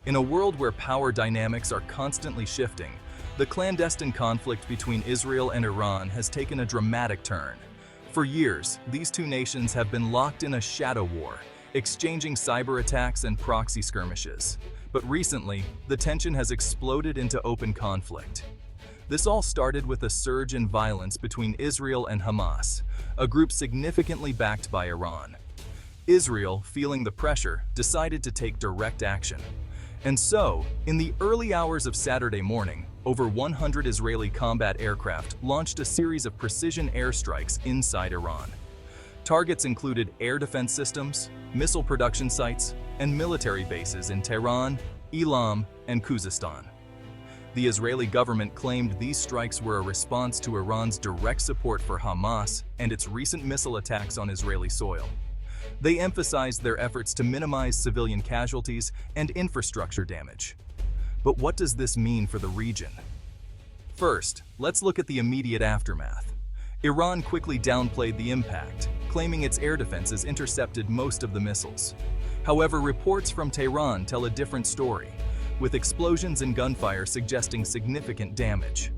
In a world where power dynamics are constantly shifting, the clandestine conflict between Israel and Iran has taken a dramatic turn. For years, these two nations have been locked in a shadow war, exchanging cyber attacks and proxy skirmishes. But recently, the tension has exploded into open conflict. This all started with a surge in violence between Israel and Hamas, a group significantly backed by Iran. Israel, feeling the pressure, decided to take direct action. And so, in the early hours of Saturday morning, over 100 Israeli combat aircraft launched a series of precision airstrikes inside Iran. Targets included air defense systems, missile production sites, and military bases in Tehran, Elam, and Khuzestan. The Israeli government claimed these strikes were a response to Iran's direct support for Hamas and its recent missile attacks on Israeli soil. They emphasized their efforts to minimize civilian casualties and infrastructure damage. But what does this mean for the region? First, let's look at the immediate aftermath. Iran quickly downplayed the impact, claiming its air defenses intercepted most of the missiles. However, reports from Tehran tell a different story, with explosions and gunfire suggesting significant damage.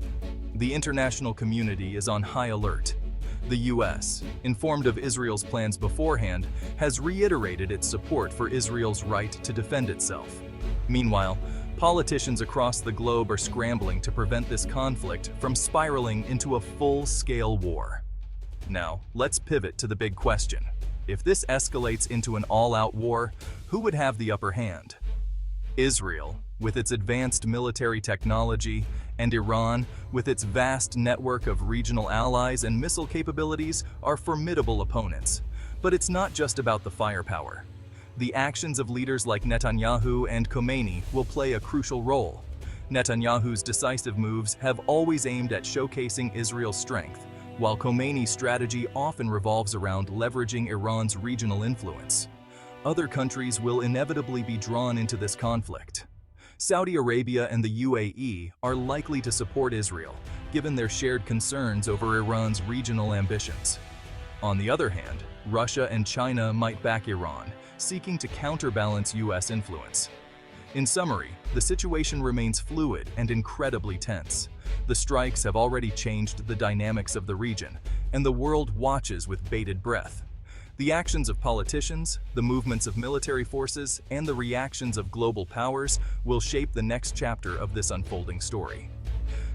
The international community is on high alert. The U.S., informed of Israel's plans beforehand, has reiterated its support for Israel's right to defend itself. Meanwhile, politicians across the globe are scrambling to prevent this conflict from spiraling into a full-scale war. Now, let's pivot to the big question. If this escalates into an all-out war, who would have the upper hand? Israel, with its advanced military technology, and Iran, with its vast network of regional allies and missile capabilities, are formidable opponents. But it's not just about the firepower. The actions of leaders like Netanyahu and Khomeini will play a crucial role. Netanyahu's decisive moves have always aimed at showcasing Israel's strength, while Khomeini's strategy often revolves around leveraging Iran's regional influence. Other countries will inevitably be drawn into this conflict. Saudi Arabia and the UAE are likely to support Israel, given their shared concerns over Iran's regional ambitions. On the other hand, Russia and China might back Iran, seeking to counterbalance U.S. influence. In summary, the situation remains fluid and incredibly tense. The strikes have already changed the dynamics of the region, and the world watches with bated breath. The actions of politicians, the movements of military forces, and the reactions of global powers will shape the next chapter of this unfolding story.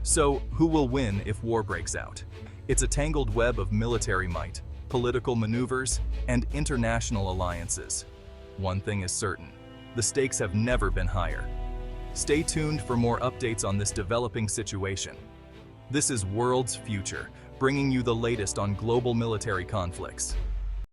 So, who will win if war breaks out? It's a tangled web of military might, political maneuvers, and international alliances. One thing is certain: the stakes have never been higher. Stay tuned for more updates on this developing situation. This is World's Future, bringing you the latest on global military conflicts.